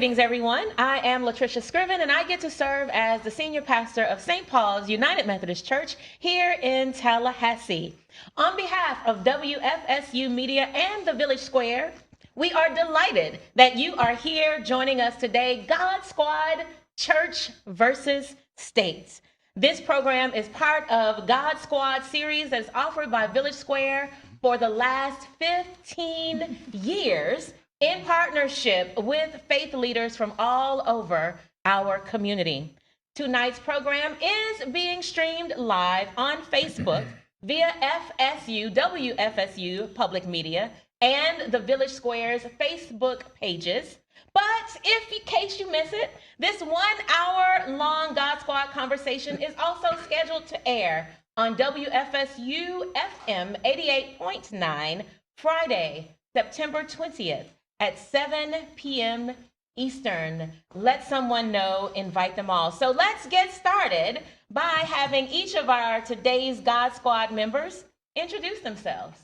Greetings, everyone. I am Latricia Scriven, and I get to serve as the senior pastor of St. Paul's United Methodist Church here in Tallahassee. On behalf of WFSU Media and the Village Square, we are delighted that you are here joining us today, God Squad, Church versus State. This program is part of God Squad series that is offered by Village Square for the last 15 years in partnership with faith leaders from all over our community. Tonight's program is being streamed live on Facebook via FSU, WFSU Public Media, and the Village Square's Facebook pages. But if in case you miss it, this 1 hour long God Squad conversation is also scheduled to air on WFSU FM 88.9 Friday, September 20th at 7 p.m. Eastern. Let someone know, invite them all. So let's get started by having each of our today's God Squad members introduce themselves.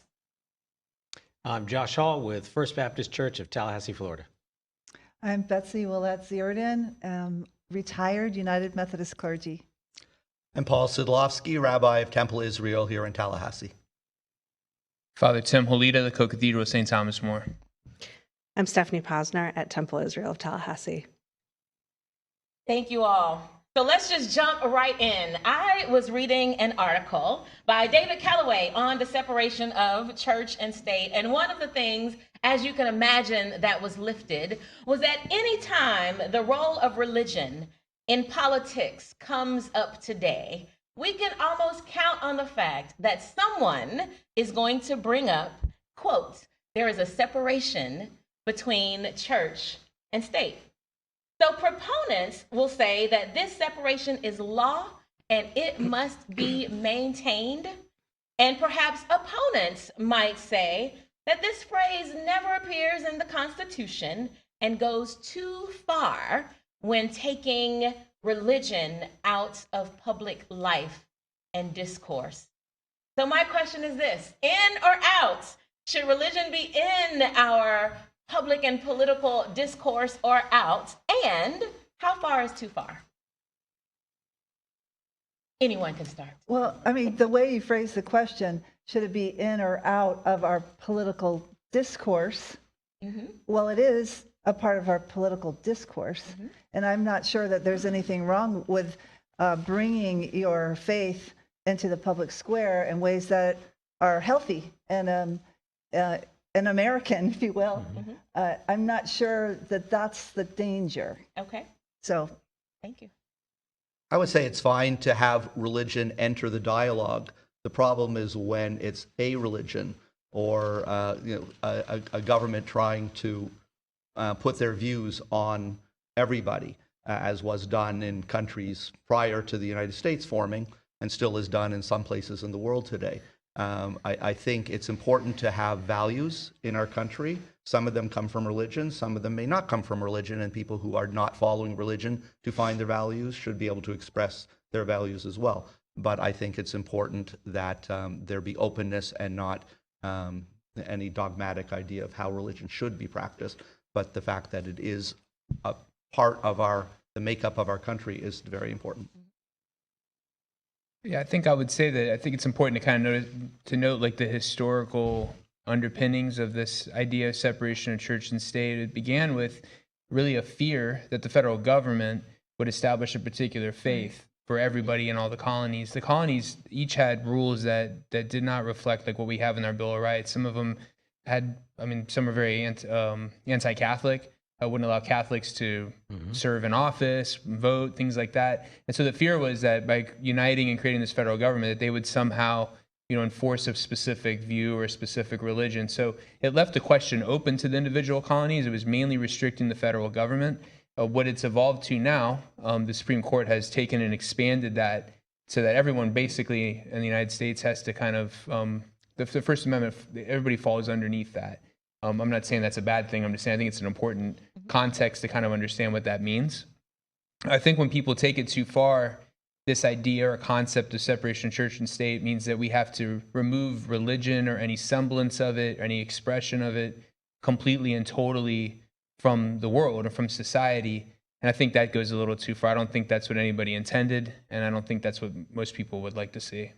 I'm Josh Hall with First Baptist Church of Tallahassee, Florida. I'm Betsy, retired United Methodist clergy. I'm Paul Sidlofsky, Rabbi of Temple Israel here in Tallahassee. Father Tim Holeda, the Co-Cathedral of St. Thomas More. I'm Stefanie Posner at Temple Israel of Tallahassee. Thank you all. So let's just jump right in. I was reading an article by David Calloway on the separation of church and state. And one of the things, as you can imagine, that was lifted was that anytime the role of religion in politics comes up today, we can almost count on the fact that someone is going to bring up, quote, there is a separation between church and state. So proponents will say that this separation is law and it must be maintained. And perhaps opponents might say that this phrase never appears in the Constitution and goes too far when taking religion out of public life and discourse. So my question is this: in or out? Should religion be in our public and political discourse or out? And how far is too far? Anyone can start. Well, I mean, the way you phrase the question, should it be in or out of our political discourse? Mm-hmm. Well, it is a part of our political discourse. Mm-hmm. And I'm not sure that there's anything wrong with bringing your faith into the public square in ways that are healthy and an American, if you will. Mm-hmm. I'm not sure that that's the danger. Okay. So, thank you. I would say it's fine to have religion enter the dialogue. The problem is when it's a religion or a government trying to put their views on everybody, as was done in countries prior to the United States forming and still is done in some places in the world today. I think it's important to have values in our country. Some of them come from religion, some of them may not come from religion, and people who are not following religion to find their values should be able to express their values as well. But I think it's important that there be openness and not any dogmatic idea of how religion should be practiced. But the fact that it is a part of the makeup of our country is very important. Yeah, I think I would say that I think it's important to kind of note like the historical underpinnings of this idea of separation of church and state. It began with really a fear that the federal government would establish a particular faith for everybody in all the colonies. The colonies each had rules that did not reflect like what we have in our Bill of Rights. Some of them had, some are very anti-Catholic. Wouldn't allow Catholics to serve in office, vote, things like that. And so the fear was that by uniting and creating this federal government, that they would somehow, enforce a specific view or a specific religion. So it left the question open to the individual colonies. It was mainly restricting the federal government. What it's evolved to now, the Supreme Court has taken and expanded that so that everyone basically in the United States has to kind of, the First Amendment, everybody falls underneath that. I'm not saying that's a bad thing. I'm just saying I think it's an important context to kind of understand what that means. I think when people take it too far, this idea or concept of separation of church and state means that we have to remove religion or any semblance of it, or any expression of it completely and totally from the world or from society. And I think that goes a little too far. I don't think that's what anybody intended, and I don't think that's what most people would like to see.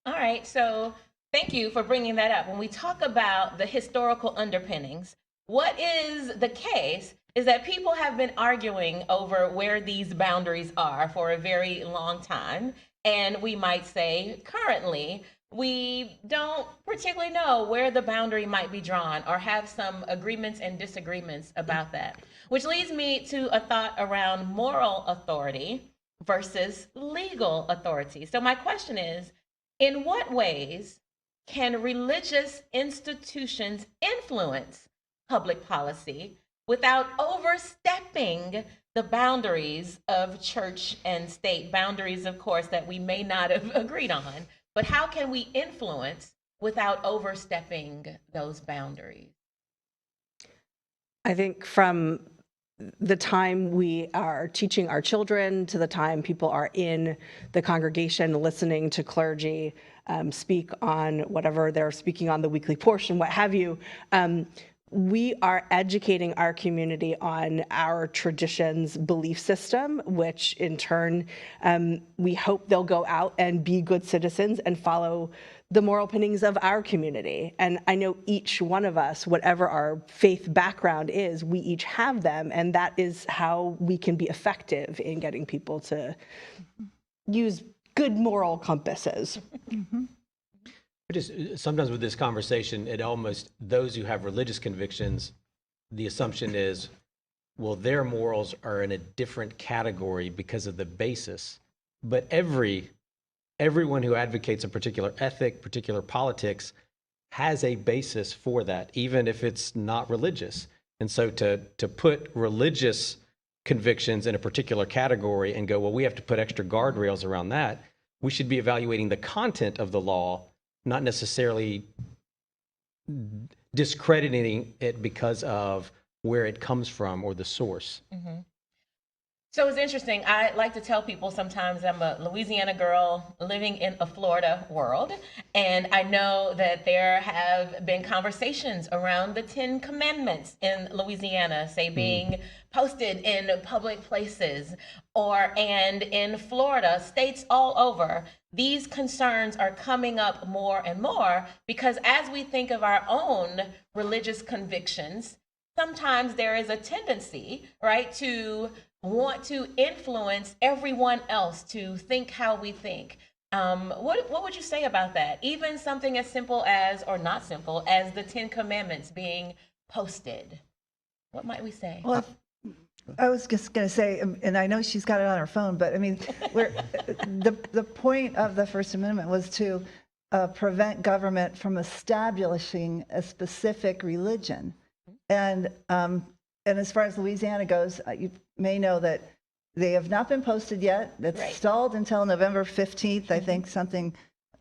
All right, so thank you for bringing that up. When we talk about the historical underpinnings, what is the case is that people have been arguing over where these boundaries are for a very long time. And we might say currently, we don't particularly know where the boundary might be drawn or have some agreements and disagreements about that. Which leads me to a thought around moral authority versus legal authority. So my question is, in what ways can religious institutions influence public policy without overstepping the boundaries of church and state? Boundaries, of course, that we may not have agreed on, but how can we influence without overstepping those boundaries? I think from the time we are teaching our children to the time people are in the congregation listening to clergy speak on whatever they're speaking on, the weekly portion, what have you, we are educating our community on our traditions belief system, which in turn, we hope they'll go out and be good citizens and follow the moral opinions of our community. And I know each one of us, whatever our faith background is, we each have them, and that is how we can be effective in getting people to use good moral compasses. Sometimes with this conversation, those who have religious convictions, the assumption is, well, their morals are in a different category because of the basis. But everyone who advocates a particular ethic, particular politics, has a basis for that, even if it's not religious. And so to put religious convictions in a particular category and go, well, we have to put extra guardrails around that, we should be evaluating the content of the law, not necessarily discrediting it because of where it comes from or the source. Mm-hmm. So it's interesting. I like to tell people sometimes I'm a Louisiana girl living in a Florida world. And I know that there have been conversations around the 10 Commandments in Louisiana, say being posted in public places, and in Florida, states all over. These concerns are coming up more and more because as we think of our own religious convictions, sometimes there is a tendency, right, to want to influence everyone else to think how we think. What would you say about that? Even something as simple as, or not simple, as the 10 Commandments being posted. What might we say? Well, I was just going to say, and I know she's got it on her phone, but I mean, the point of the First Amendment was to prevent government from establishing a specific religion. And as far as Louisiana goes, you may know that they have not been posted yet. That's stalled until November 15th. I think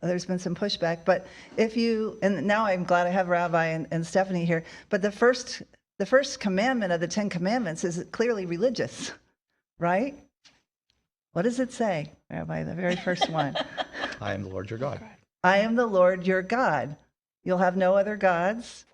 there's been some pushback. But and now I'm glad I have Rabbi and Stefanie here, but the first commandment of the 10 Commandments is clearly religious, right? What does it say, Rabbi, the very first one? I am the Lord your God. I am the Lord your God. You'll have no other gods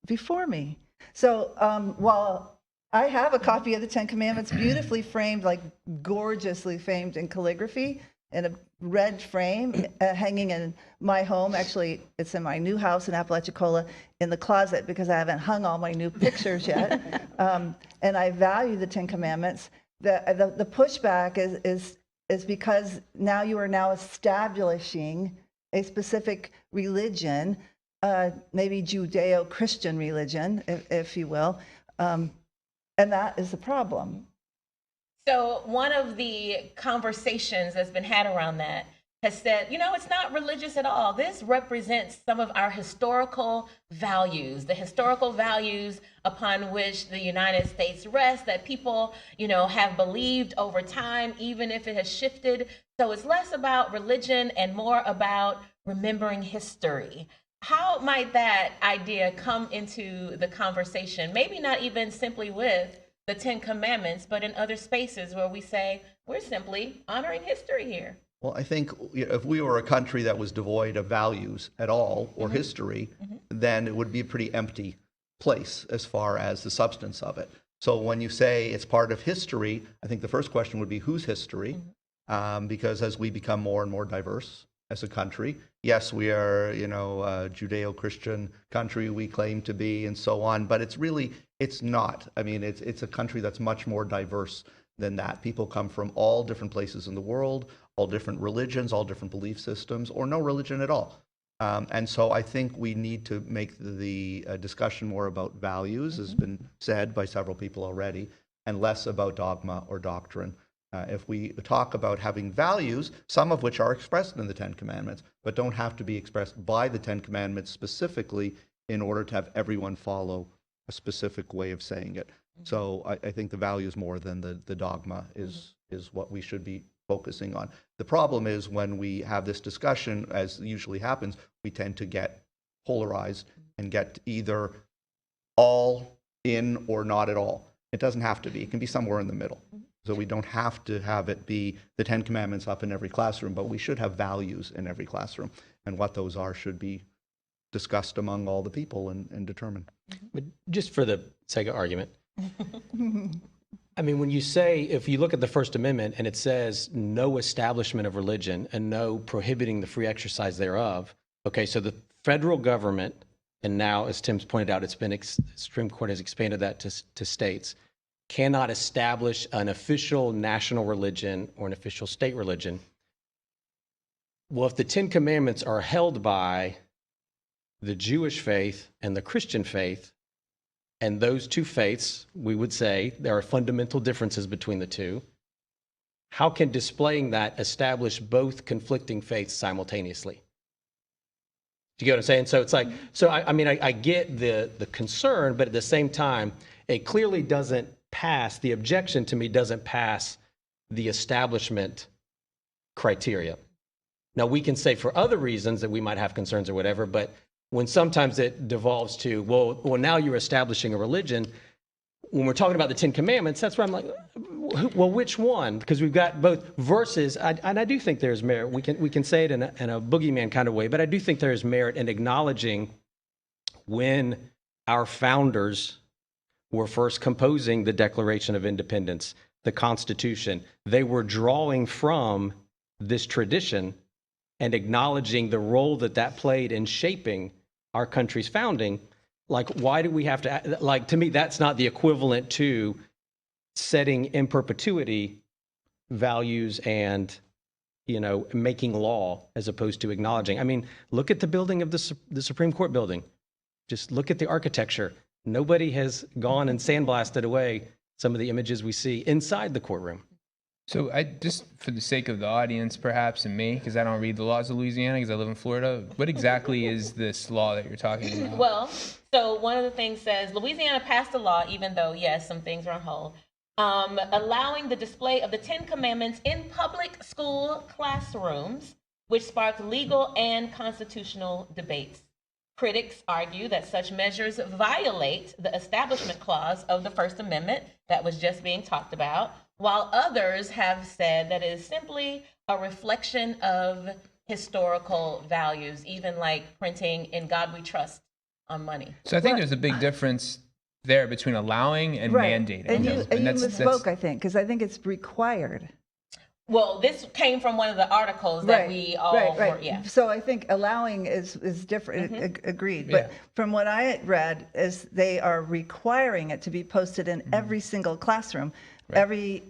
before me. So while I have a copy of the 10 Commandments beautifully framed, like gorgeously framed in calligraphy in a red frame hanging in my home. Actually, it's in my new house in Apalachicola in the closet because I haven't hung all my new pictures yet. And I value the 10 Commandments. The pushback is because now you are now establishing a specific religion, maybe Judeo-Christian religion, if you will, and that is the problem. So one of the conversations that's been had around that has said, it's not religious at all. This represents some of our historical values, the historical values upon which the United States rests, that people, have believed over time, even if it has shifted. So it's less about religion and more about remembering history. How might that idea come into the conversation? Maybe not even simply with the 10 Commandments, but in other spaces where we say, we're simply honoring history here. Well, I think if we were a country that was devoid of values at all or history, then it would be pretty empty. place as far as the substance of it. So when you say it's part of history, I think the first question would be whose history? Because as we become more and more diverse as a country, yes, we are, a Judeo-Christian country we claim to be and so on, but it's not. I mean, it's a country that's much more diverse than that. People come from all different places in the world, all different religions, all different belief systems, or no religion at all. And so I think we need to make the discussion more about values, has been said by several people already, and less about dogma or doctrine. If we talk about having values, some of which are expressed in the Ten Commandments, but don't have to be expressed by the Ten Commandments specifically in order to have everyone follow a specific way of saying it. So I think the values more than the dogma is what we should be focusing on. The problem is when we have this discussion, as usually happens, we tend to get polarized and get either all in or not at all. It doesn't have to be. It can be somewhere in the middle. So we don't have to have it be the Ten Commandments up in every classroom, but we should have values in every classroom. And what those are should be discussed among all the people and determined. But just for the sake of argument, I mean, when you say, if you look at the First Amendment and it says no establishment of religion and no prohibiting the free exercise thereof, okay, so the federal government, and now, as Tim's pointed out, it's been, Supreme Court has expanded that to states, cannot establish an official national religion or an official state religion. Well, if the Ten Commandments are held by the Jewish faith and the Christian faith, and those two faiths, we would say there are fundamental differences between the two, how can displaying that establish both conflicting faiths simultaneously? Do you get what I'm saying? So it's like, so I mean, I get the concern, but at the same time, it clearly doesn't pass, the objection to me doesn't pass the establishment criteria. Now, we can say for other reasons that we might have concerns or whatever, but when sometimes it devolves to, well, now you're establishing a religion. When we're talking about the Ten Commandments, that's where I'm like, well, which one? Because we've got both verses, and I do think there's merit. We can say it in a boogeyman kind of way, but I do think there is merit in acknowledging when our founders were first composing the Declaration of Independence, the Constitution, they were drawing from this tradition and acknowledging the role that played in shaping our country's founding. Like, why do we have to, like, to me, that's not the equivalent to setting in perpetuity values and, making law as opposed to acknowledging. I mean, look at the building of the Supreme Court building. Just look at the architecture. Nobody has gone and sandblasted away some of the images we see inside the courtroom. So I just, for the sake of the audience, perhaps, and me, because I don't read the laws of Louisiana because I live in Florida, what exactly is this law that you're talking about? Well, so one of the things says Louisiana passed a law, even though, yes, some things are on hold, allowing the display of the Ten Commandments in public school classrooms, which sparked legal and constitutional debates. Critics argue that such measures violate the Establishment Clause of the First Amendment that was just being talked about, while others have said that it is simply a reflection of historical values, even like printing "In God We Trust" on money. So I think there's a big difference there between allowing and mandating. And you misspoke, I think, because I think it's required. Well, this came from one of the articles that we all were, yeah. So I think allowing is different, agreed. But from what I read is they are requiring it to be posted in every single classroom, every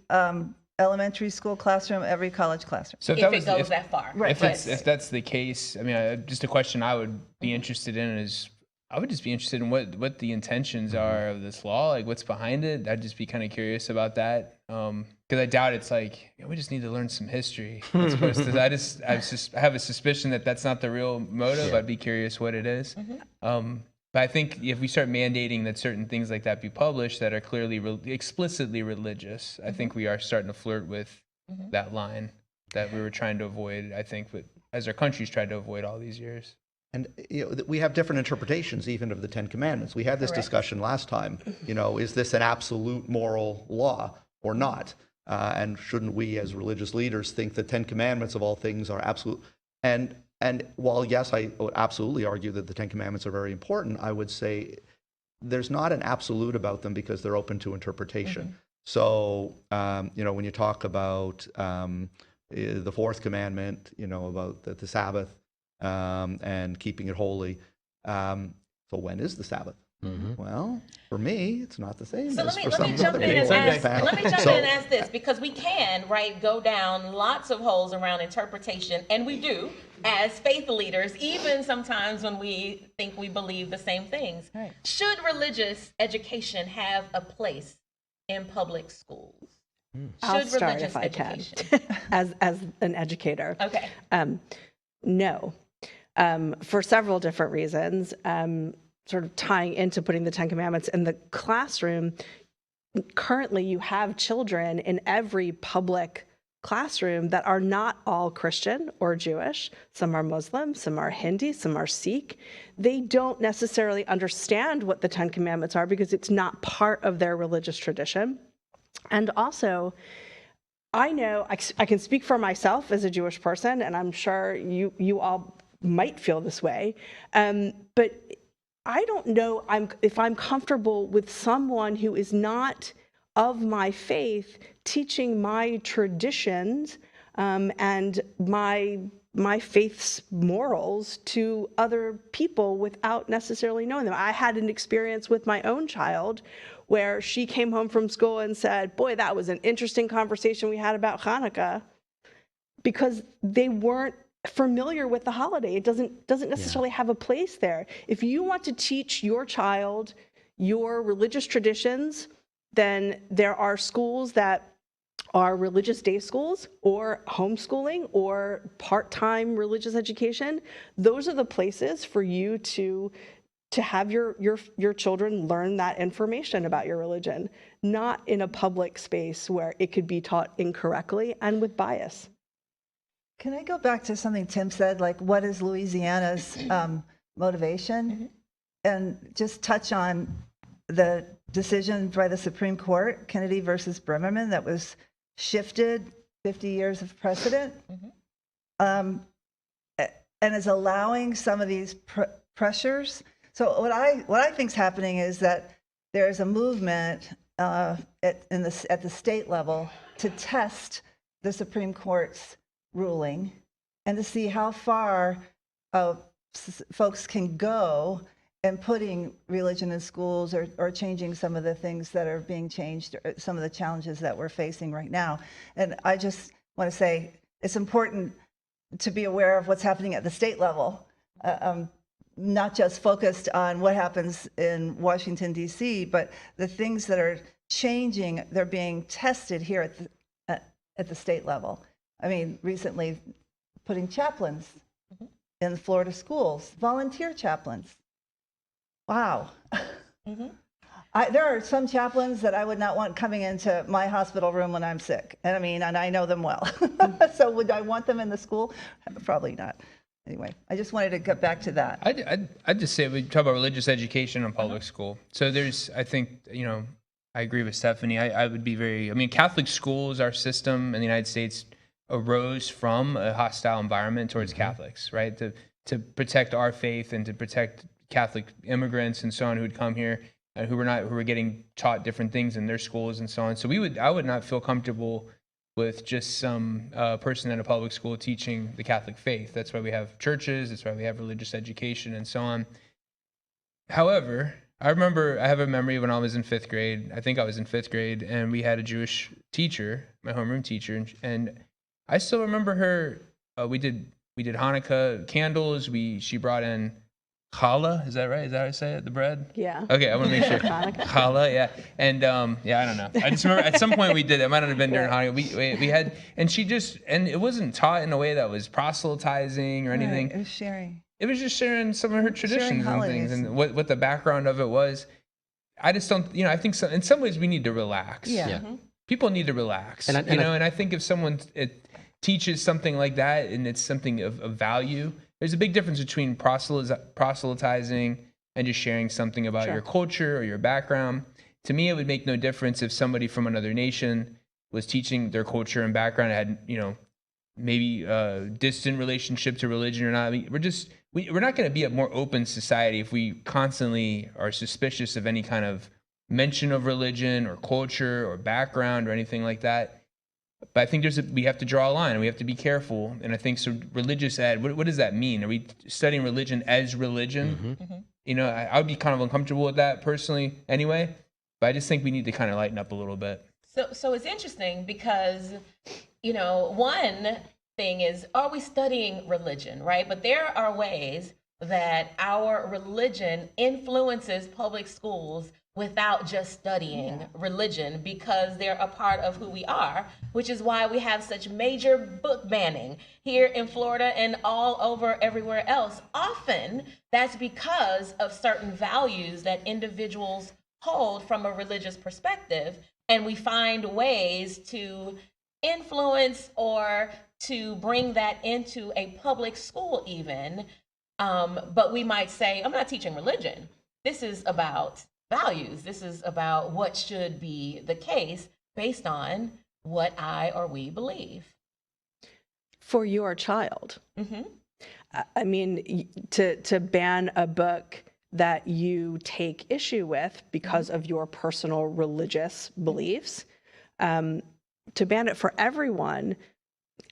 elementary school classroom, every college classroom. So if it goes that far. Right. If that's the case, I mean, just a question I would be interested in is, I would just be interested in what the intentions are of this law, like what's behind it. I'd just be kind of curious about that. Because I doubt it's like, we just need to learn some history. As opposed to, I have a suspicion that that's not the real motive. I'd be curious what it is. But I think if we start mandating that certain things like that be published that are clearly explicitly religious, I think we are starting to flirt with that line that we were trying to avoid, I think, but as our country's tried to avoid all these years. And we have different interpretations even of the Ten Commandments. We had this discussion last time. Is this an absolute moral law or not? And shouldn't we as religious leaders think the Ten Commandments of all things are absolute? And while, yes, I would absolutely argue that the Ten Commandments are very important, I would say there's not an absolute about them because they're open to interpretation. So, when you talk about the fourth commandment, about the Sabbath and keeping it holy. So when is the Sabbath? Well, for me, it's not the same So as let for me some jump other in and people. ask this, because we can, right, go down lots of holes around interpretation, and we do as faith leaders, even sometimes when we think we believe the same things. Right. Should religious education have a place in public schools? I'll Should start religious if I can, education? as an educator. Okay. No, for several different reasons. Sort of tying into putting the Ten Commandments in the classroom. Currently, you have children in every public classroom that are not all Christian or Jewish. Some are Muslim, some are Hindi, some are Sikh. They don't necessarily understand what the Ten Commandments are because it's not part of their religious tradition. And also, I know I can speak for myself as a Jewish person, and I'm sure you all might feel this way, but I don't know if I'm comfortable with someone who is not of my faith teaching my traditions and my faith's morals to other people without necessarily knowing them. I had an experience with my own child where she came home from school and said, "Boy, that was an interesting conversation we had about Hanukkah," because they weren't familiar with the holiday. It doesn't necessarily have a place there. If you want to teach your child your religious traditions, then there are schools that are religious day schools or homeschooling or part-time religious education. Those are the places for you to have your children learn that information about your religion, not in a public space where it could be taught incorrectly and with bias. Can I go back to something Tim said, like what is Louisiana's motivation? And just touch on the decision by the Supreme Court, Kennedy versus Bremerman, that was shifted 50 years of precedent, and is allowing some of these pressures. So what I think is happening is that there's a movement at the state level to test the Supreme Court's ruling and to see how far folks can go in putting religion in schools or changing some of the things that are being changed, or some of the challenges that we're facing right now. And I just want to say it's important to be aware of what's happening at the state level, not just focused on what happens in Washington, D.C., but the things that are changing, they're being tested here at the state level. I mean, recently putting chaplains in Florida schools, volunteer chaplains. Wow. There are some chaplains that I would not want coming into my hospital room when I'm sick. And I know them well. So would I want them in the school? Probably not. Anyway, I just wanted to get back to that. I'd just say we talk about religious education in public school. So I think, I agree with Stefanie. I would be Catholic schools, our system in the United States arose from a hostile environment towards Catholics, right? To protect our faith and to protect Catholic immigrants and so on who would come here and who were getting taught different things in their schools and so on. So I would not feel comfortable with just some person in a public school teaching the Catholic faith. That's why we have churches. That's why we have religious education and so on. However, I have a memory when I was in fifth grade. I think I was in fifth grade, and we had a Jewish teacher, my homeroom teacher, and I still remember her. We did Hanukkah candles. She brought in challah. Is that right? Is that how I say it? The bread? Yeah. Okay, I want to make sure. Challah, yeah. And I don't know. I just remember at some point we did it. It might not have been during Hanukkah. We had, and it wasn't taught in a way that was proselytizing or anything. Right, it was sharing. It was just sharing some of her traditions and things, and what the background of it was. I just don't, I think in some ways we need to relax. Yeah. People need to relax. And I think if someone teaches something like that and it's something of value, there's a big difference between proselytizing and just sharing something about your culture or your background. To me, it would make no difference if somebody from another nation was teaching their culture and background and had, maybe distant relationship to religion or not. I mean, we're not going to be a more open society if we constantly are suspicious of any kind of mention of religion or culture or background or anything like that. But I think we have to draw a line and we have to be careful. And I think so. Religious ed, what does that mean? Are we studying religion as religion? You know, I would be kind of uncomfortable with that personally anyway. But I just think we need to kind of lighten up a little bit. So it's interesting because, you know, one thing is, are we studying religion, right? But there are ways that our religion influences public schools without just studying religion, because they're a part of who we are, which is why we have such major book banning here in Florida and all over everywhere else. Often that's because of certain values that individuals hold from a religious perspective, and we find ways to influence or to bring that into a public school even. But we might say, I'm not teaching religion. This is about values. This is about what should be the case based on what I or we believe. For your child. I mean, to ban a book that you take issue with because of your personal religious beliefs, to ban it for everyone,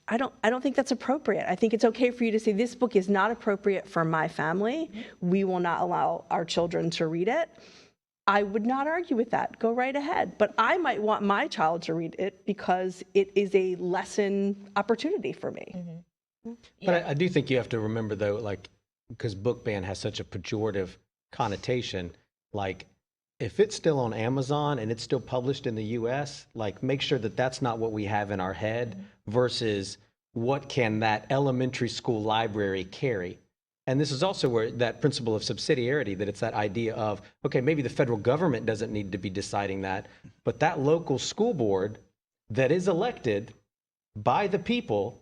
I don't think that's appropriate. I think it's okay for you to say, this book is not appropriate for my family. We will not allow our children to read it. I would not argue with that. Go right ahead. But I might want my child to read it because it is a lesson opportunity for me. But I do think you have to remember, though, like, because book ban has such a pejorative connotation, like, if it's still on Amazon and it's still published in the US, like, make sure that that's not what we have in our head versus what can that elementary school library carry. And this is also where that principle of subsidiarity, that it's that idea of, okay, maybe the federal government doesn't need to be deciding that, but that local school board that is elected by the people,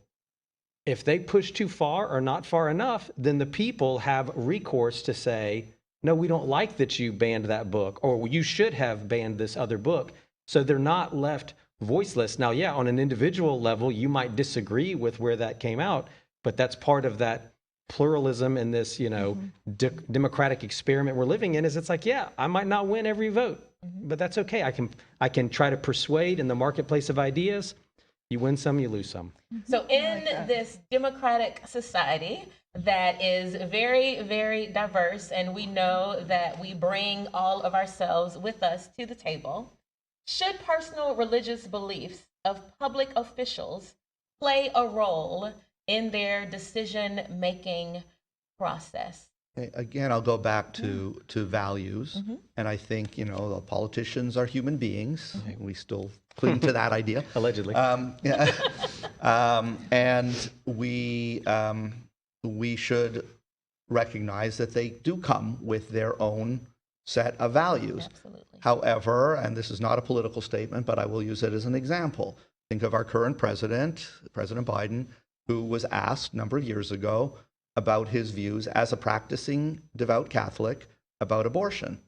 if they push too far or not far enough, then the people have recourse to say, no, we don't like that you banned that book, or you should have banned this other book. So they're not left voiceless. Now, yeah, on an individual level, you might disagree with where that came out, but that's part of that pluralism in this, you know, democratic experiment we're living in. Is it's like, yeah, I might not win every vote, but that's okay. I can try to persuade in the marketplace of ideas. You win some, you lose some. So in this democratic society that is very, very diverse, and we know that we bring all of ourselves with us to the table, should personal religious beliefs of public officials play a role in their decision-making process? Again, I'll go back to values, and I think, you know, the politicians are human beings. We still cling to that idea. Allegedly. And we should recognize that they do come with their own set of values. Absolutely. However, and this is not a political statement, but I will use it as an example. Think of our current president, President Biden, who was asked a number of years ago about his views as a practicing devout Catholic about abortion.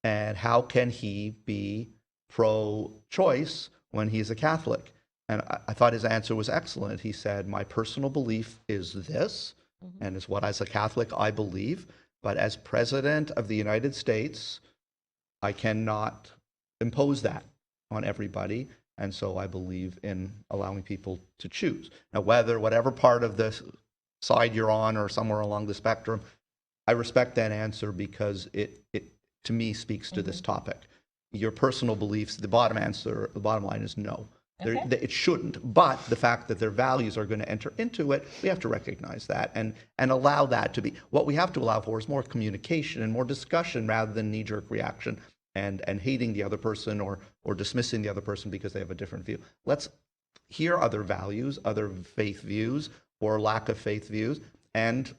And how can he be pro-choice when he's a Catholic? And I thought his answer was excellent. He said, my personal belief is this, and it's what as a Catholic I believe, but as President of the United States, I cannot impose that on everybody. And so I believe in allowing people to choose. Now, whatever part of the side you're on or somewhere along the spectrum, I respect that answer because it to me speaks to this topic. Your personal beliefs, the bottom line is no. Okay. It shouldn't, but the fact that their values are going to enter into it, we have to recognize that and allow that to be. What we have to allow for is more communication and more discussion rather than knee-jerk reaction and hating the other person or dismissing the other person because they have a different view. Let's hear other values, other faith views or lack of faith views, and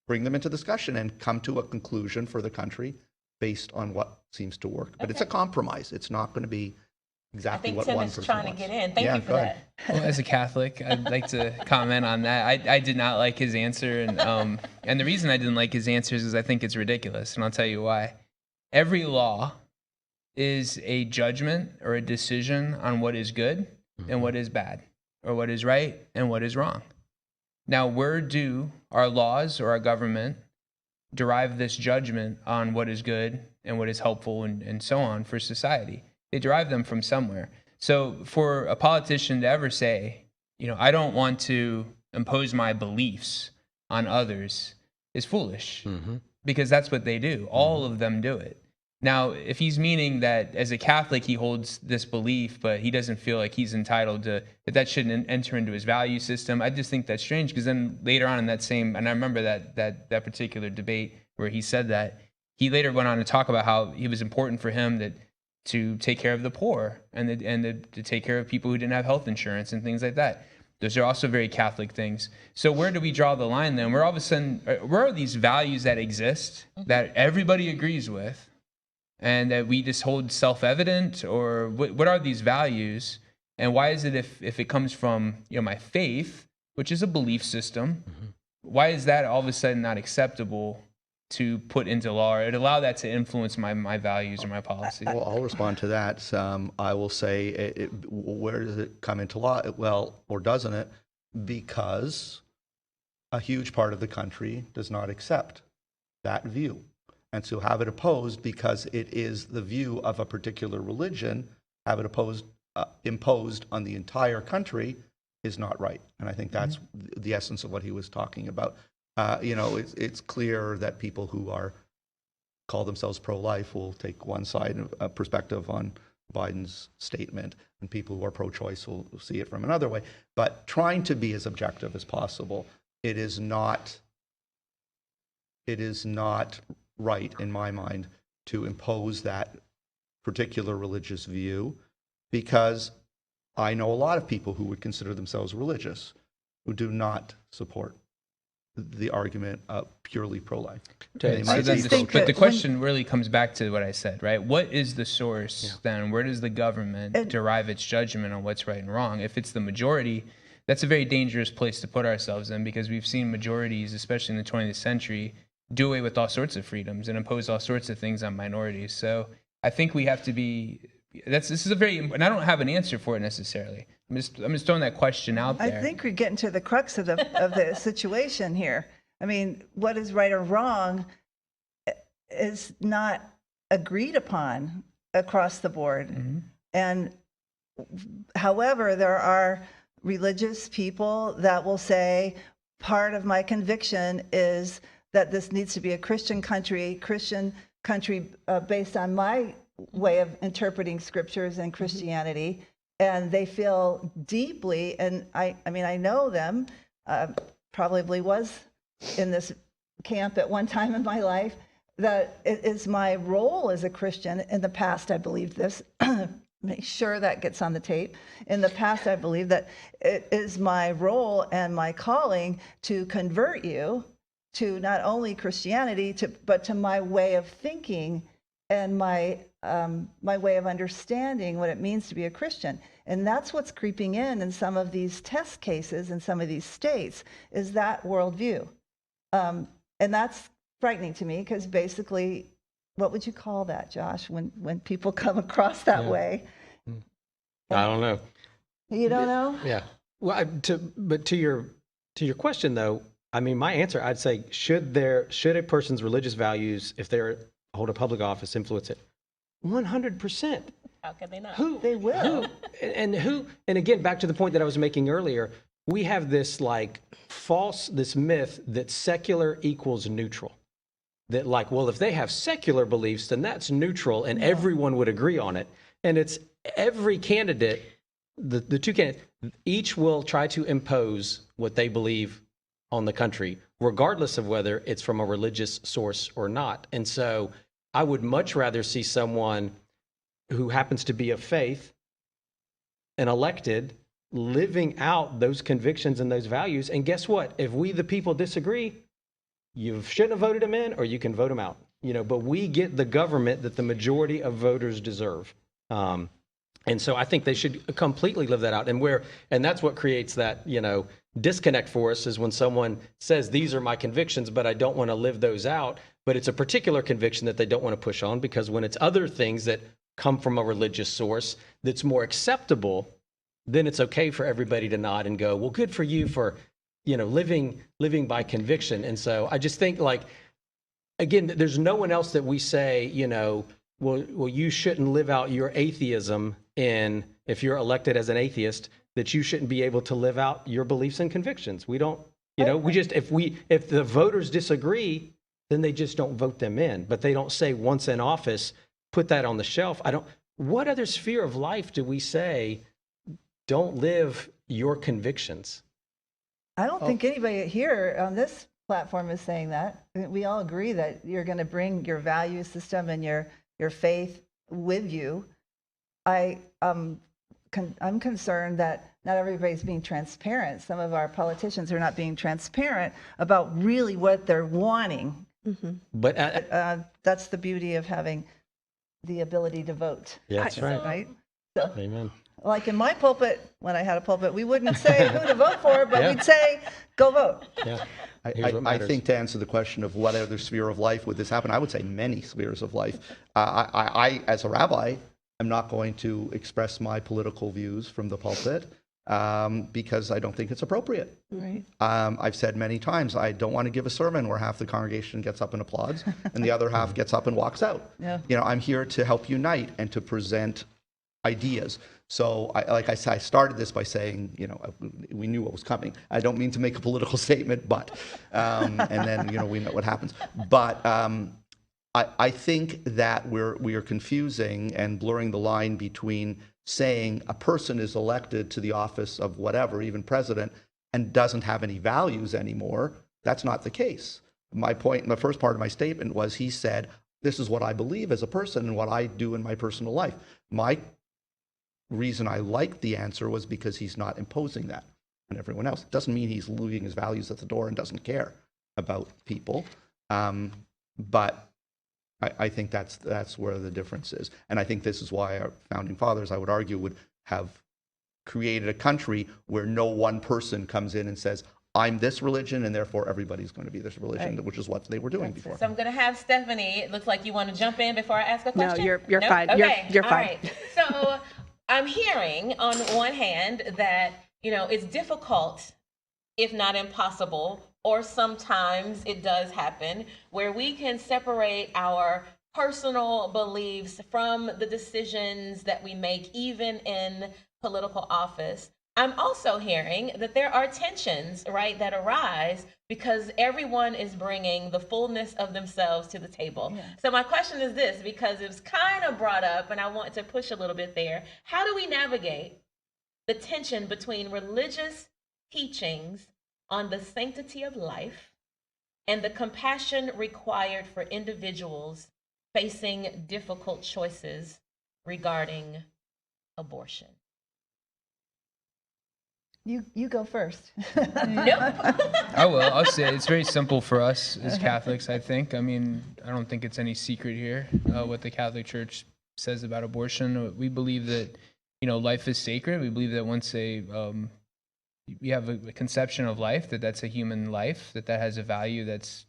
bring them into discussion and come to a conclusion for the country based on what seems to work. But it's a compromise. It's not going to be exactly what one person wants. I think Tim is trying to get in. Thank you for that. Well, as a Catholic, I'd like to comment on that. I did not like his answer, and the reason I didn't like his answer is I think it's ridiculous, and I'll tell you why. Every law is a judgment or a decision on what is good and what is bad, or what is right and what is wrong. Now, where do our laws or our government derive this judgment on what is good and what is helpful and so on for society? They derive them from somewhere. So for a politician to ever say, I don't want to impose my beliefs on others is foolish, because that's what they do. All of them do it. Now, if he's meaning that as a Catholic he holds this belief, but he doesn't feel like he's entitled to, that shouldn't enter into his value system, I just think that's strange, because then later on in that same, and I remember that particular debate where he said that, he later went on to talk about how it was important for him to take care of the poor and to take care of people who didn't have health insurance and things like that. Those are also very Catholic things. So where do we draw the line then? Where all of a sudden, where are these values that exist that everybody agrees with and that we just hold self-evident? Or what are these values? And why is it if it comes from my faith, which is a belief system, why is that all of a sudden not acceptable to put into law, or allow that to influence my values or my policy? Well, I'll respond to that. I will say, where does it come into law? Well, or doesn't it? Because a huge part of the country does not accept that view. And to have it opposed because it is the view of a particular religion, have it imposed on the entire country is not right. And I think that's the essence of what he was talking about. It's clear that people who call themselves pro-life will take one side of a perspective on Biden's statement, and people who are pro-choice will see it from another way. But trying to be as objective as possible, it is not right, in my mind, to impose that particular religious view, because I know a lot of people who would consider themselves religious who do not support the argument of purely pro-life. Okay, but the question really comes back to what I said, right? What is the source then? Where does the government derive its judgment on what's right and wrong? If it's the majority, that's a very dangerous place to put ourselves in, because we've seen majorities, especially in the 20th century, do away with all sorts of freedoms and impose all sorts of things on minorities. So I think we have to be, this is a very, and I don't have an answer for it necessarily. I'm just throwing that question out there. I think we're getting to the crux of the situation here. I mean, what is right or wrong is not agreed upon across the board. And however, there are religious people that will say, part of my conviction is that this needs to be a Christian country based on my way of interpreting scriptures and Christianity. And they feel deeply, and I mean, I know them, probably was in this camp at one time in my life, that it is my role as a Christian. In the past, I believed this. Make sure that gets on the tape. In the past, I believe that it is my role and my calling to convert you to not only Christianity, but to my way of thinking and my way of understanding what it means to be a Christian. And that's what's creeping in some of these test cases in some of these states, is that worldview. And that's frightening to me, because basically, what would you call that, Josh, when people come across that way? I don't know. You don't know? Yeah. Well, but to your question though, I mean, my answer, I'd say, should a person's religious values, if they hold a public office, influence it? 100%. How can they not? They will. And again, back to the point that I was making earlier, we have this this myth that secular equals neutral. That if they have secular beliefs, then that's neutral and everyone would agree on it. And it's every candidate, the two candidates, each will try to impose what they believe on the country, regardless of whether it's from a religious source or not. And so I would much rather see someone who happens to be of faith and elected living out those convictions and those values. And guess what? If we, the people, disagree, you shouldn't have voted him in, or you can vote him out. But we get the government that the majority of voters deserve. And so I think they should completely live that out. And that's what creates that, disconnect for us, is when someone says, these are my convictions, but I don't want to live those out. But it's a particular conviction that they don't want to push on, because when it's other things that come from a religious source that's more acceptable, then it's okay for everybody to nod and go, well, good for you for, living by conviction. And so I just think, like, again, there's no one else that we say, well, you shouldn't live out your atheism if you're elected as an atheist, that you shouldn't be able to live out your beliefs and convictions. We don't, if the voters disagree, then they just don't vote them in. But they don't say once in office, put that on the shelf. What other sphere of life do we say, don't live your convictions? I don't think anybody here on this platform is saying that. We all agree that you're going to bring your value system and your faith with you. I'm concerned that not everybody's being transparent. Some of our politicians are not being transparent about really what they're wanting. Mm-hmm. But that's the beauty of having the ability to vote. Yeah, that's right. Right? So, Amen. like in my pulpit, when I had a pulpit, we wouldn't say who to vote for, but we'd say, go vote. Yeah. I think to answer the question of what other sphere of life would this happen, I would say many spheres of life. I, as a rabbi, am not going to express my political views from the pulpit because I don't think it's appropriate. Right. I've said many times, I don't want to give a sermon where half the congregation gets up and applauds and the other half gets up and walks out. Yeah. I'm here to help unite and to present ideas. So, like I said, I started this by saying, we knew what was coming. I don't mean to make a political statement, but, and then, we know what happens. But I think that we are confusing and blurring the line between saying a person is elected to the office of whatever, even president, and doesn't have any values anymore. That's not the case. My point, the first part of my statement was he said, this is what I believe as a person and what I do in my personal life. My reason I liked the answer was because he's not imposing that on everyone else. It doesn't mean he's leaving his values at the door and doesn't care about people. But I think that's where the difference is. And I think this is why our founding fathers, I would argue, would have created a country where no one person comes in and says, I'm this religion, and therefore everybody's going to be this religion, Right. which is what they were doing before. So I'm going to have Stefanie. It looks like you want to jump in before I ask a question. No, you're fine. Okay. You're All fine. right. So I'm hearing on one hand that, it's difficult, if not impossible, or sometimes it does happen, where we can separate our personal beliefs from the decisions that we make, even in political office. I'm also hearing that there are tensions, right, that arise because everyone is bringing the fullness of themselves to the table. Yeah. So my question is this, because it was kind of brought up and I want to push a little bit there. How do we navigate the tension between religious teachings on the sanctity of life and the compassion required for individuals facing difficult choices regarding abortion? You go first. Nope. I will. I'll say it's very simple for us as Catholics, I think. I mean, I don't think it's any secret here what the Catholic Church says about abortion. We believe that, life is sacred. We believe that once we have a conception of life, that's a human life, that has a value that's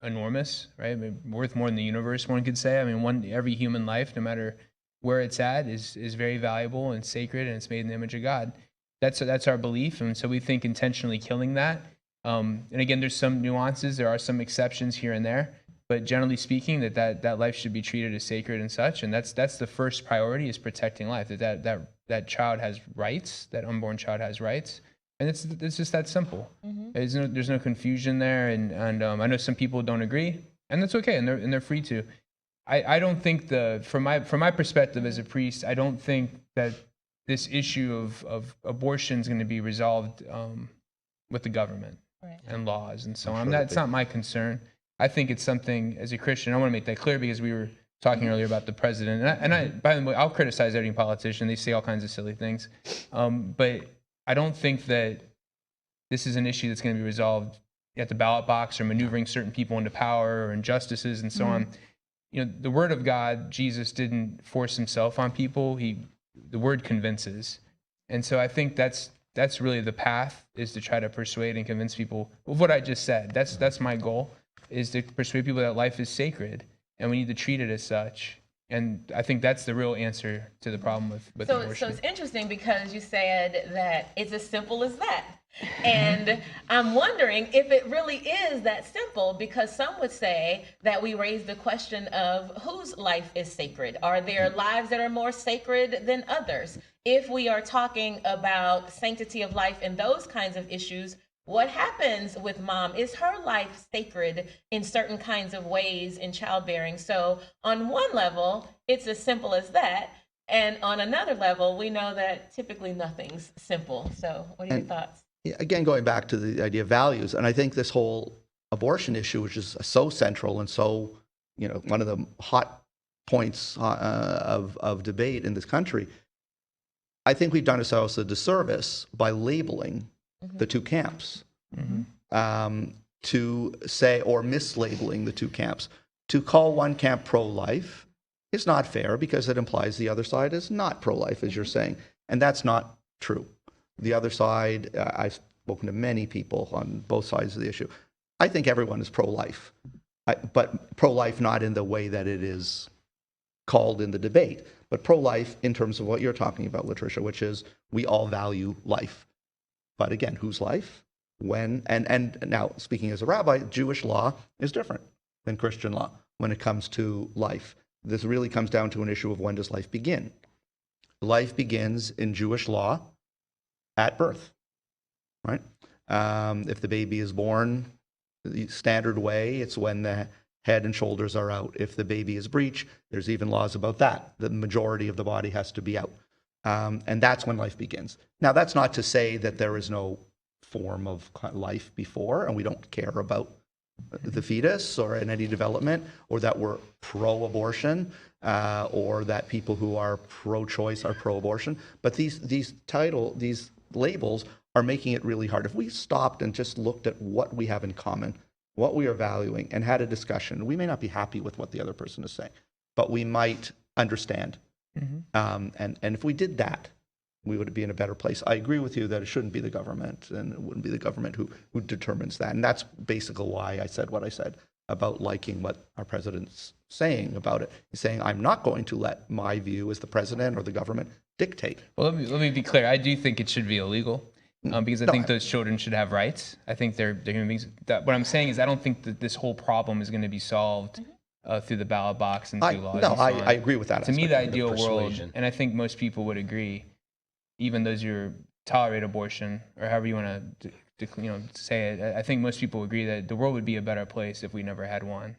enormous, right? I mean, worth more than the universe, one could say. I mean, every human life, no matter where it's at, is very valuable and sacred, and it's made in the image of God. That's our belief, and so we think intentionally killing that. And again, there's some nuances. There are some exceptions here and there, but generally speaking, that life should be treated as sacred and such. And that's the first priority, is protecting life. That child has rights. That unborn child has rights, and it's just that simple. Mm-hmm. There's no confusion there, and I know some people don't agree, and that's okay, and they're free to. I don't think from my perspective as a priest, I don't think that this issue of abortion is going to be resolved with the government and laws and so on. That's not my concern. I think it's something, as a Christian, I want to make that clear, because we were talking earlier about the president. And I by the way, I'll criticize every politician. They say all kinds of silly things. But I don't think that this is an issue that's going to be resolved at the ballot box or maneuvering certain people into power or injustices and so on. The Word of God, Jesus didn't force himself on people. The Word convinces. And so I think that's really the path, is to try to persuade and convince people of what I just said. That's my goal, is to persuade people that life is sacred and we need to treat it as such. And I think that's the real answer to the problem with abortion. So it's interesting because you said that it's as simple as that. And I'm wondering if it really is that simple, because some would say that we raise the question of whose life is sacred. Are there lives that are more sacred than others? If we are talking about sanctity of life and those kinds of issues, what happens with mom? Is her life sacred in certain kinds of ways in childbearing? So on one level, it's as simple as that. And on another level, we know that typically nothing's simple. So what are your thoughts? Again, going back to the idea of values, and I think this whole abortion issue, which is so central and so, one of the hot points of debate in this country, I think we've done ourselves a disservice by labeling the two camps, to say, or mislabeling the two camps. To call one camp pro-life is not fair because it implies the other side is not pro-life, as you're saying, and that's not true. The other side, I've spoken to many people on both sides of the issue. I think everyone is pro-life, but pro-life not in the way that it is called in the debate, but pro-life in terms of what you're talking about, Latricia, which is we all value life. But again, whose life? When? And now, speaking as a rabbi, Jewish law is different than Christian law when it comes to life. This really comes down to an issue of when does life begin? Life begins in Jewish law at birth, right? If the baby is born the standard way, it's when the head and shoulders are out. If the baby is breech, there's even laws about that. The majority of the body has to be out. And that's when life begins. Now, that's not to say that there is no form of life before, and we don't care about the fetus or in any development, or that we're pro-abortion, or that people who are pro-choice are pro-abortion. But these labels are making it really hard. If we stopped and just looked at what we have in common, what we are valuing, and had a discussion, we may not be happy with what the other person is saying, but we might understand. And if we did that, we would be in a better place. I agree with you that it shouldn't be the government, and it wouldn't be the government who determines that. And that's basically why I said what I said about liking what our president's saying about it. He's saying, I'm not going to let my view as the president or the government dictate. Well, let me be clear. I do think it should be illegal, because I think those children should have rights. I think they're human beings. What I'm saying is I don't think that this whole problem is going to be solved through the ballot box and through laws. No, I agree with that. To me, the ideal world, persuasion. and I think most people would agree, even those who tolerate abortion, or however you want to say it, I think most people agree that the world would be a better place if we never had one.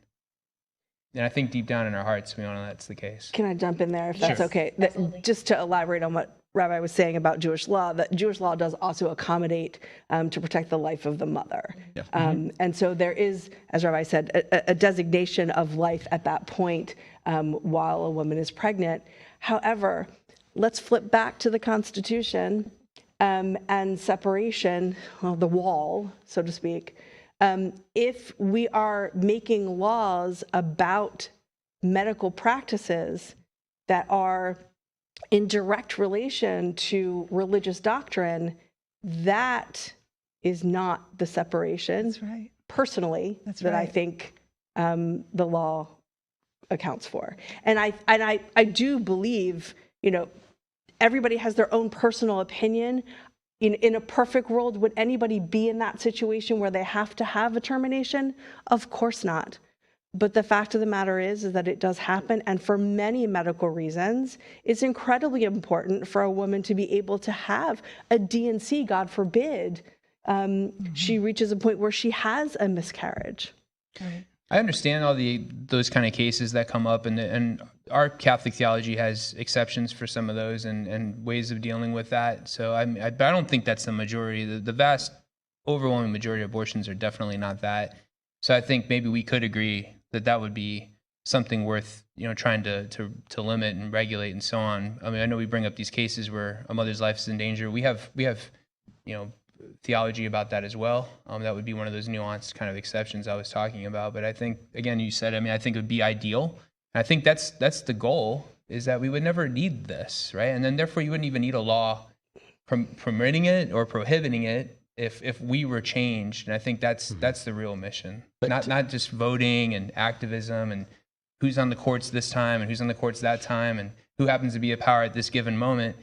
And I think deep down in our hearts, we all know that's the case. Can I jump in there if that's Sure. okay? Absolutely. Just to elaborate on what Rabbi was saying about Jewish law, that Jewish law does also accommodate to protect the life of the mother. Yeah. And so there is, as Rabbi said, a designation of life at that point while a woman is pregnant. However, let's flip back to the Constitution and separation, well, the wall, so to speak. If we are making laws about medical practices that are in direct relation to religious doctrine, that is not the separation. That's right. Personally, That's that I right. think the law accounts for. And I do believe, everybody has their own personal opinion. In a perfect world, would anybody be in that situation where they have to have a termination? Of course not. But the fact of the matter is that it does happen. And for many medical reasons, it's incredibly important for a woman to be able to have a D&C, God forbid, she reaches a point where she has a miscarriage. Right. I understand all those kind of cases that come up, and our Catholic theology has exceptions for some of those and ways of dealing with that. So I don't think that's the majority. The vast, overwhelming majority of abortions are definitely not that. So I think maybe we could agree that would be something worth trying to limit and regulate and so on. I mean, I know we bring up these cases where a mother's life is in danger. We have theology about that as well. That would be one of those nuanced kind of exceptions I was talking about. But I think, again, you said, I think it would be ideal. And I think that's the goal, is that we would never need this, right? And then therefore you wouldn't even need a law permitting it or prohibiting it if we were changed. And I think that's the real mission, not just voting and activism and who's on the courts this time and who's on the courts that time and who happens to be a power at this given moment.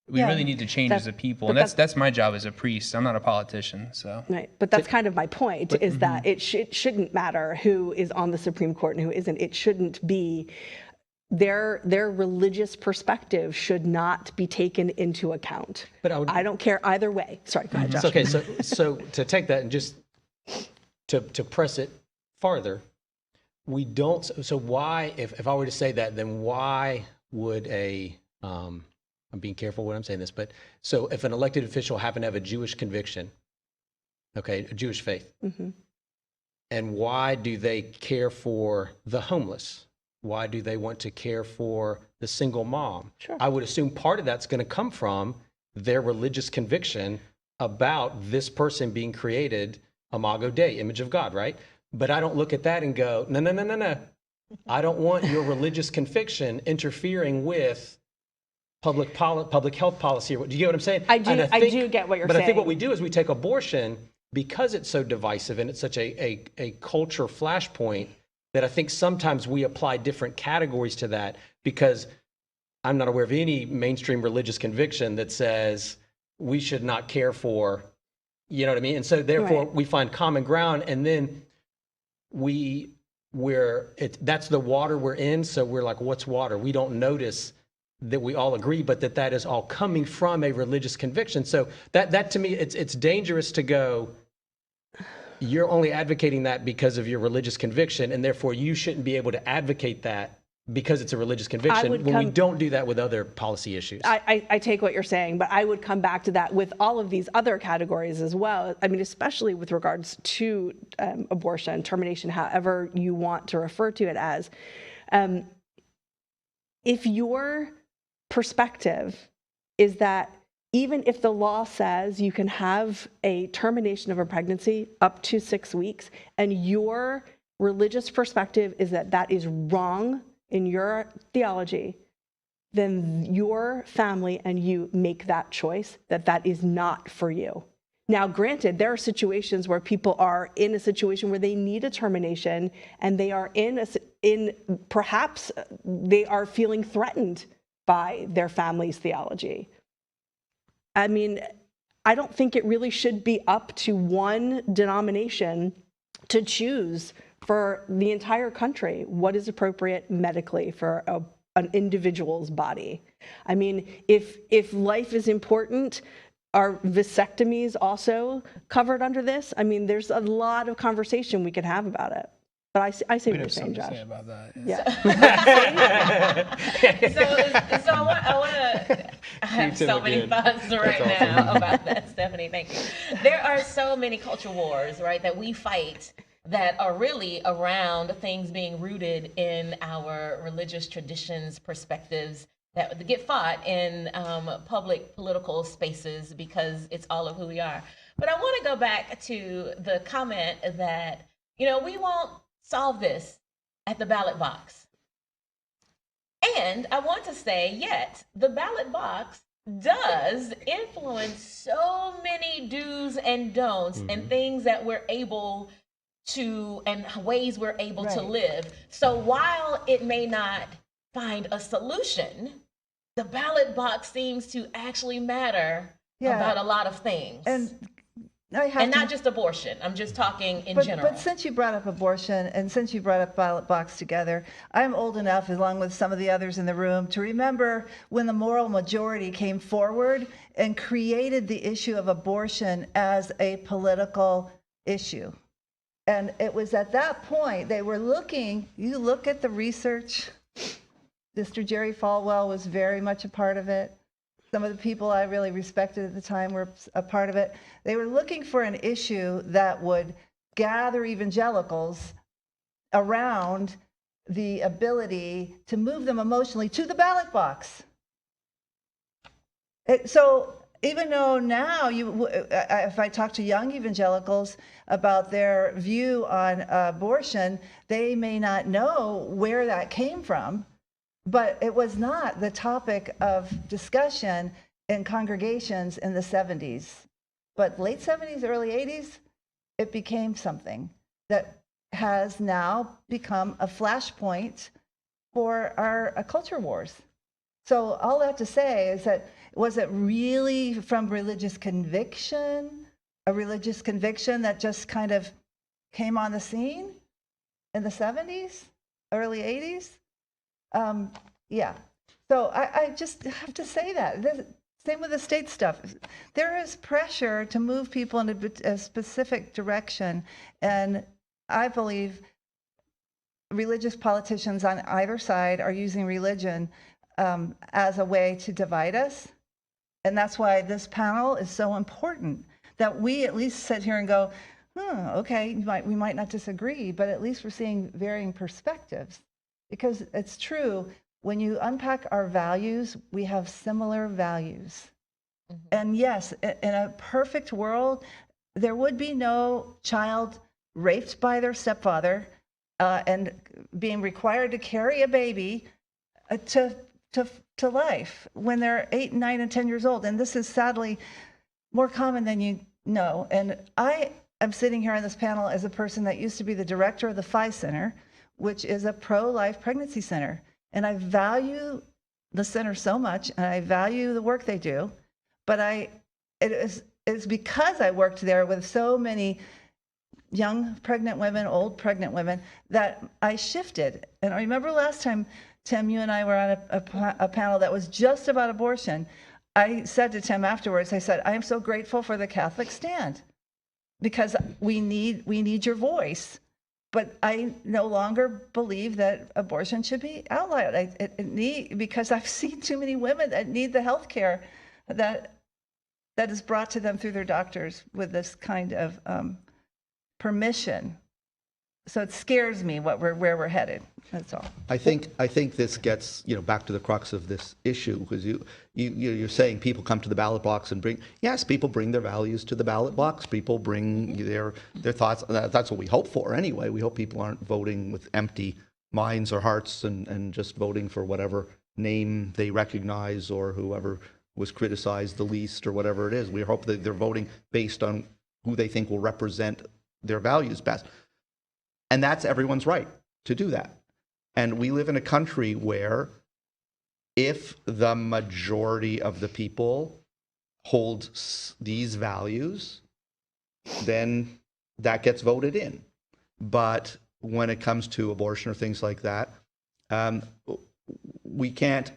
We really need to change as a people. And that's my job as a priest. I'm not a politician, so. Right, but that's kind of my point, is that it shouldn't matter who is on the Supreme Court and who isn't. It shouldn't be, their religious perspective should not be taken into account. But I don't care either way. Sorry, go ahead, Josh. Okay, so to take that and just to press it farther, we don't, so why, if I were to say that, then why would I'm being careful when I'm saying this, but so if an elected official happened to have a Jewish conviction, okay, a Jewish faith, and why do they care for the homeless? Why do they want to care for the single mom? Sure. I would assume part of that's going to come from their religious conviction about this person being created Imago Dei, image of God, right? But I don't look at that and go, no. I don't want your religious conviction interfering with public health policy. Do you get what I'm saying? I do get what you're saying. But I think what we do is we take abortion, because it's so divisive and it's such a culture flashpoint, that I think sometimes we apply different categories to that, because I'm not aware of any mainstream religious conviction that says we should not care for, you know what I mean? And so therefore we find common ground, and then that's the water we're in. So we're like, what's water? We don't notice that we all agree, but that is all coming from a religious conviction. So that to me, it's dangerous to go, you're only advocating that because of your religious conviction, and therefore you shouldn't be able to advocate that because it's a religious conviction, when we don't do that with other policy issues. I take what you're saying, but I would come back to that with all of these other categories as well. I mean, especially with regards to abortion, termination, however you want to refer to it as. If your perspective is that even if the law says you can have a termination of a pregnancy up to 6 weeks, and your religious perspective is that that is wrong in your theology, then your family and you make that choice, that is not for you. Now, granted, there are situations where people are in a situation where they need a termination, and they are perhaps they are feeling threatened by their family's theology. I mean, I don't think it really should be up to one denomination to choose for the entire country what is appropriate medically for an individual's body. I mean, if life is important, are vasectomies also covered under this? I mean, there's a lot of conversation we could have about it. But I see what you're saying, Josh. Say about that. Yeah. So I want to. I have so many thoughts right now about that, Stefanie. Thank you. There are so many culture wars, right, that we fight that are really around things being rooted in our religious traditions, perspectives, that get fought in public political spaces because it's all of who we are. But I want to go back to the comment that, we won't solve this at the ballot box. And I want to say, yet, the ballot box does influence so many do's and don'ts and things that we're able to, and ways we're able to live. So while it may not find a solution, the ballot box seems to actually matter about a lot of things. And not just abortion. I'm just talking in general. But since you brought up abortion, and since you brought up ballot box together, I'm old enough, along with some of the others in the room, to remember when the moral majority came forward and created the issue of abortion as a political issue. And it was at that point they were looking, you look at the research, Mr. Jerry Falwell was very much a part of it. Some of the people I really respected at the time were a part of it. They were looking for an issue that would gather evangelicals around the ability to move them emotionally to the ballot box. So even though now, if I talk to young evangelicals about their view on abortion, they may not know where that came from. But it was not the topic of discussion in congregations in the 70s. But late 70s, early 80s, it became something that has now become a flashpoint for our culture wars. So all that to say is that, was it really from religious conviction, a religious conviction that just kind of came on the scene in the 70s, early 80s? Yeah. So I just have to say that. Same with the state stuff. There is pressure to move people in a specific direction. And I believe religious politicians on either side are using religion as a way to divide us. And that's why this panel is so important, that we at least sit here and go, okay, we might not disagree, but at least we're seeing varying perspectives. Because it's true, when you unpack our values, we have similar values. Mm-hmm. And yes, in a perfect world, there would be no child raped by their stepfather and being required to carry a baby to life when they're 8, 9, and 10 years old. And this is sadly more common than you know. And I am sitting here on this panel as a person that used to be the director of the Phi Center, which is a pro-life pregnancy center. And I value the center so much, and I value the work they do. But it is because I worked there with so many young pregnant women, old pregnant women, that I shifted. And I remember last time, Tim, you and I were on a panel that was just about abortion. I said to Tim afterwards, I said, I am so grateful for the Catholic stand, because we need your voice. But I no longer believe that abortion should be outlawed. Because I've seen too many women that need the health care that is brought to them through their doctors with this kind of permission. So it scares me where we're headed. That's all. I think this gets back to the crux of this issue, because you're saying people come to the ballot box and people bring their values to the ballot box. People bring their thoughts. That's what we hope for anyway. We hope people aren't voting with empty minds or hearts and just voting for whatever name they recognize or whoever was criticized the least or whatever it is. We hope that they're voting based on who they think will represent their values best. And that's everyone's right to do that. And we live in a country where if the majority of the people hold these values, then that gets voted in. But when it comes to abortion or things like that, we can't.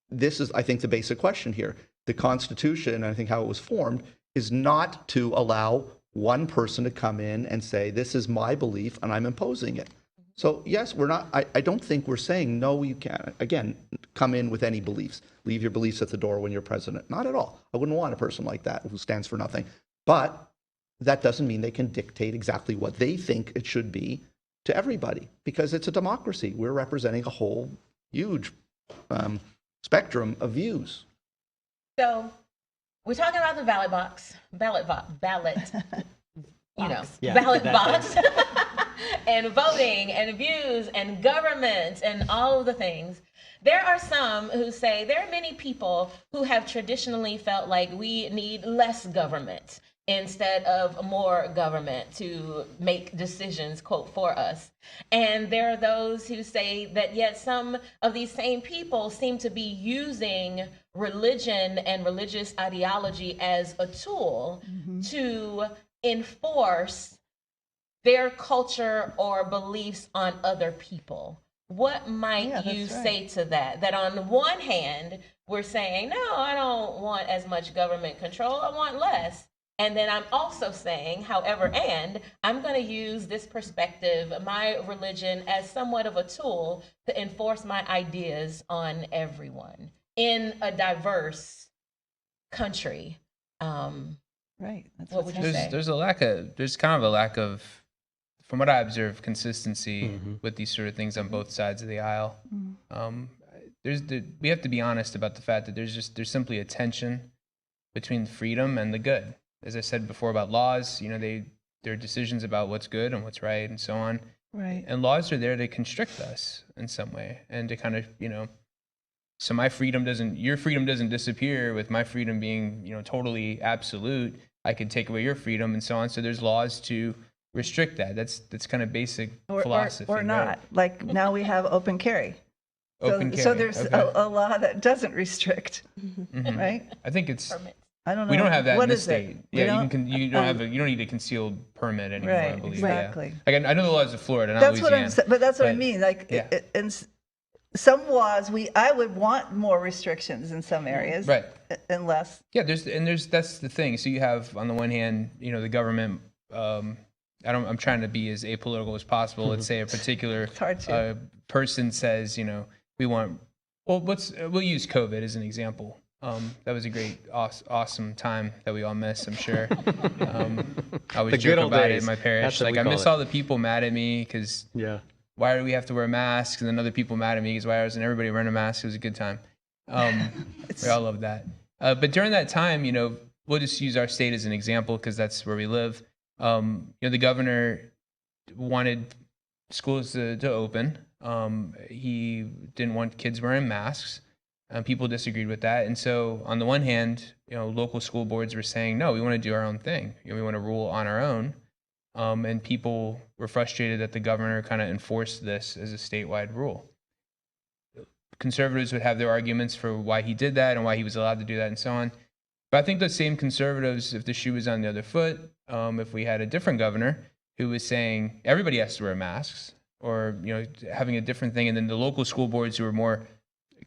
This is, I think, the basic question here. The Constitution, and I think how it was formed, is not to allow one person to come in and say, this is my belief and I'm imposing it. So yes, we're not, I don't think we're saying, no, you can't, again, come in with any beliefs. Leave your beliefs at the door when you're president. Not at all. I wouldn't want a person like that who stands for nothing. But that doesn't mean they can dictate exactly what they think it should be to everybody, because it's a democracy. We're representing a whole huge spectrum of views. So we're talking about the ballot box, ballot, box, and voting and views and government and all of the things. There are some who say there are many people who have traditionally felt like we need less government instead of more government to make decisions, quote, for us. And there are those who say that yet some of these same people seem to be using religion and religious ideology as a tool to enforce their culture or beliefs on other people. What might you say to that? That on one hand, we're saying, no, I don't want as much government control, I want less. And then I'm also saying, however, and I'm going to use this perspective, my religion, as somewhat of a tool to enforce my ideas on everyone in a diverse country. Right. That's what would you say? There's kind of a lack of, from what I observe, consistency with these sort of things on both sides of the aisle. We have to be honest about the fact that there's simply a tension between freedom and the good. As I said before about laws, there are decisions about what's good and what's right and so on. Right. And laws are there to constrict us in some way and to kind of, so your freedom doesn't disappear with my freedom being, totally absolute. I could take away your freedom and so on. So there's laws to restrict that. That's kind of basic Or philosophy. or right? not. Like now we have open carry. Open So carry, there's okay. a law that doesn't restrict, right? I think it's. Permits. I don't know. We don't have that What in the is state. it? We Yeah, don't? you don't have you don't need a concealed permit anymore. I Right, believe. exactly. Yeah. Like I know the laws of Florida, not That's what Louisiana. I'm saying, but that's what I but- mean. Like, yeah. in some laws, I would want more restrictions in some areas, Right. Unless, Yeah, that's the thing. So you have on the one hand, the government. I'm trying to be as apolitical as possible. Let's say a particular hard to. person says, we want. Well, we'll use COVID as an example. That was a great, awesome time that we all miss, I'm sure. I was The good joking old about it days. in my parish. That's what Like we I call miss it. all the people mad at me because Yeah. why do we have to wear masks? And then other people mad at me because why wasn't everybody wearing a mask? It was a good time. We all love that. But during that time, we'll just use our state as an example because that's where we live. The governor wanted schools to open. He didn't want kids wearing masks. People disagreed with that. And so on the one hand, local school boards were saying, no, we want to do our own thing. We want to rule on our own. And people were frustrated that the governor kind of enforced this as a statewide rule. Conservatives would have their arguments for why he did that and why he was allowed to do that and so on. But I think those same conservatives, if the shoe was on the other foot, if we had a different governor who was saying everybody has to wear masks or, having a different thing, and then the local school boards who were more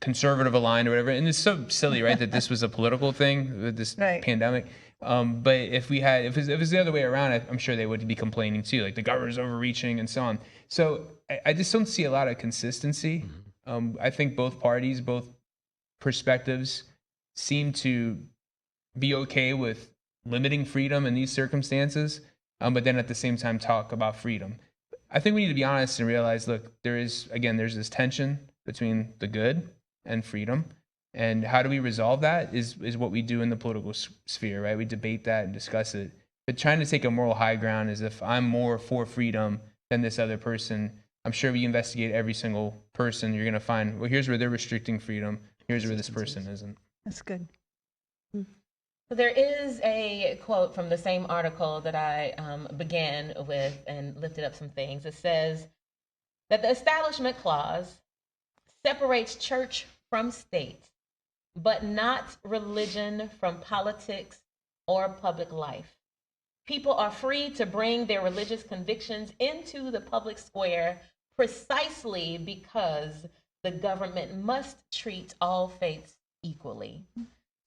conservative aligned or whatever. And it's so silly, right, that this was a political thing with this Right. pandemic. But if it was the other way around, I'm sure they would be complaining too, like the governor's overreaching and so on. So I just don't see a lot of consistency. I think both parties, both perspectives seem to be okay with limiting freedom in these circumstances, but then at the same time talk about freedom. I think we need to be honest and realize, look, there's this tension between the good and freedom. And how do we resolve that is what we do in the political sphere, right? We debate that and discuss it. But trying to take a moral high ground as if I'm more for freedom than this other person, I'm sure we investigate every single person. You're going to find, well, here's where they're restricting freedom. Here's where this person isn't. That's good. So there is a quote from the same article that I began with and lifted up some things. It says that the Establishment Clause separates church from state, but not religion from politics or public life. People are free to bring their religious convictions into the public square precisely because the government must treat all faiths equally.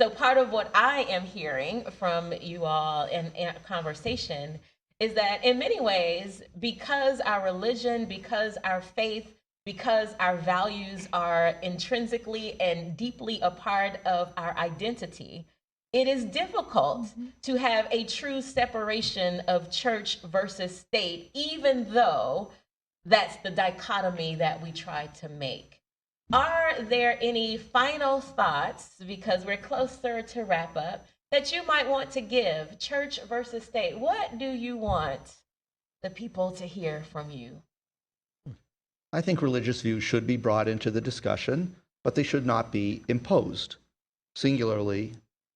So part of what I am hearing from you all in our conversation is that in many ways, because our religion, because our faith, because our values are intrinsically and deeply a part of our identity, it is difficult to have a true separation of church versus state, even though that's the dichotomy that we try to make. Are there any final thoughts, because we're closer to wrap up, that you might want to give, church versus state? What do you want the people to hear from you? I think religious views should be brought into the discussion, but they should not be imposed singularly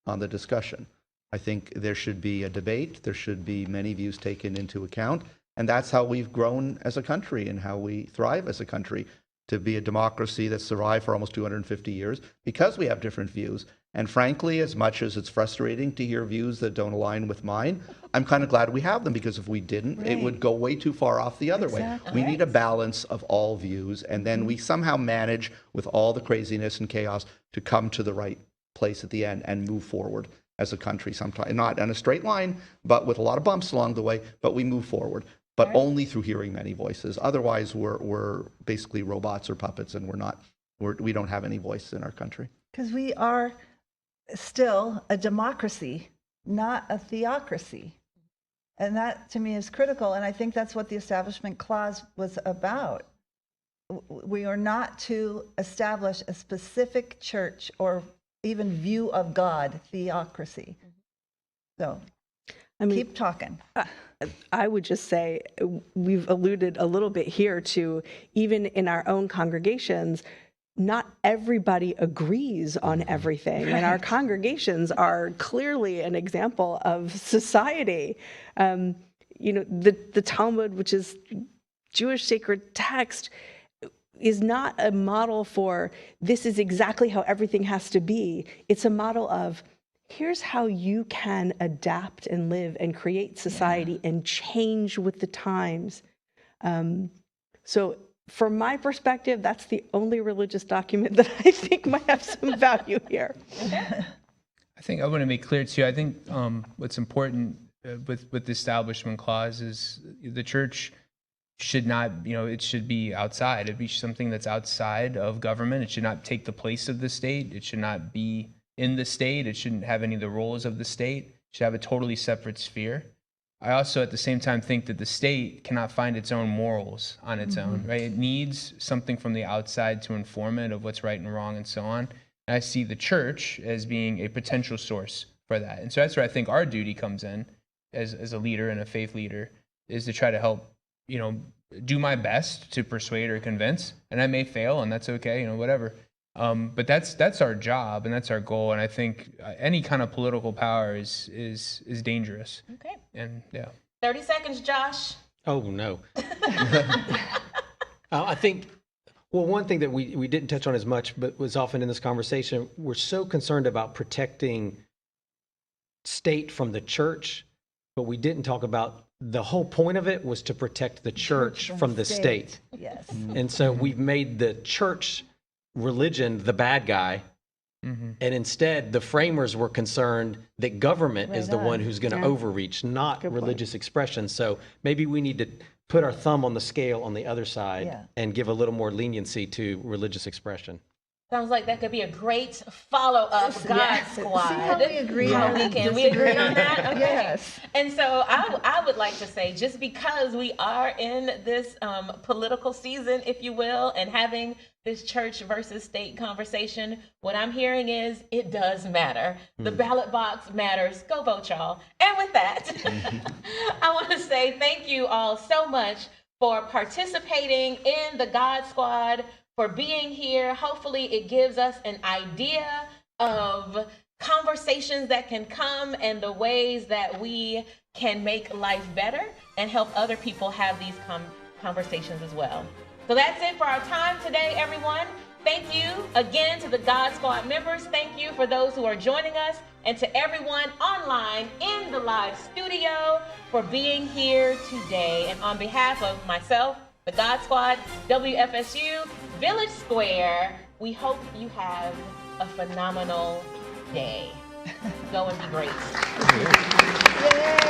on the discussion. I think there should be a debate. There should be many views taken into account. And that's how we've grown as a country and how we thrive as a country, to be a democracy that's survived for almost 250 years because we have different views. And frankly, as much as it's frustrating to hear views that don't align with mine, I'm kind of glad we have them, because if we didn't, it would go way too far off the other way. We need a balance of all views, and then we somehow manage with all the craziness and chaos to come to the right place at the end and move forward as a country, sometimes not on a straight line, but with a lot of bumps along the way, but we move forward. But only through hearing many voices. Otherwise, we're basically robots or puppets, and we don't have any voice in our country. Because we are still a democracy, not a theocracy. And that, to me, is critical. And I think that's what the Establishment Clause was about. We are not to establish a specific church or even view of God, theocracy. So keep talking. I would just say we've alluded a little bit here to, even in our own congregations, not everybody agrees on everything. And our congregations are clearly an example of society. the Talmud, which is Jewish sacred text, is not a model for this is exactly how everything has to be. It's a model of here's how you can adapt and live and create society and change with the times. So from my perspective, that's the only religious document that I think might have some value here. I think I want to make clear too, I think what's important with the Establishment Clause is the church should not, it should be outside. It'd be something that's outside of government. It should not take the place of the state. It should not be in the state. It shouldn't have any of the roles of the state. It should have a totally separate sphere. I also, at the same time, think that the state cannot find its own morals on its own, right? It needs something from the outside to inform it of what's right and wrong and so on. And I see the church as being a potential source for that. And so that's where I think our duty comes in as a leader and a faith leader, is to try to help, do my best to persuade or convince. And I may fail, and that's okay, whatever. But that's our job and that's our goal. And I think any kind of political power is dangerous. Okay. And yeah. 30 seconds, Josh. Oh, no. I think, one thing that we didn't touch on as much, but was often in this conversation, we're so concerned about protecting state from the church, but we didn't talk about the whole point of it was to protect the church from the state. Yes. And so we've made the church religion the bad guy. And instead, the framers were concerned that government is the one who's going to overreach, not religious expression. So maybe we need to put our thumb on the scale on the other side and give a little more leniency to religious expression. Sounds like that could be a great follow-up God Squad. See how we agree How on we that? we agree on that? Okay. Yes. And so I would like to say, just because we are in this political season, if you will, and having this church versus state conversation, what I'm hearing is it does matter. The ballot box matters. Go vote, y'all. And with that, I want to say thank you all so much for participating in the God Squad, for being here. Hopefully it gives us an idea of conversations that can come and the ways that we can make life better and help other people have these conversations as well. So that's it for our time today, everyone. Thank you again to the God Squad members. Thank you for those who are joining us, and to everyone online in the live studio for being here today. And on behalf of myself, the God Squad, WFSU, Village Square, we hope you have a phenomenal day. Go and be great. Yay.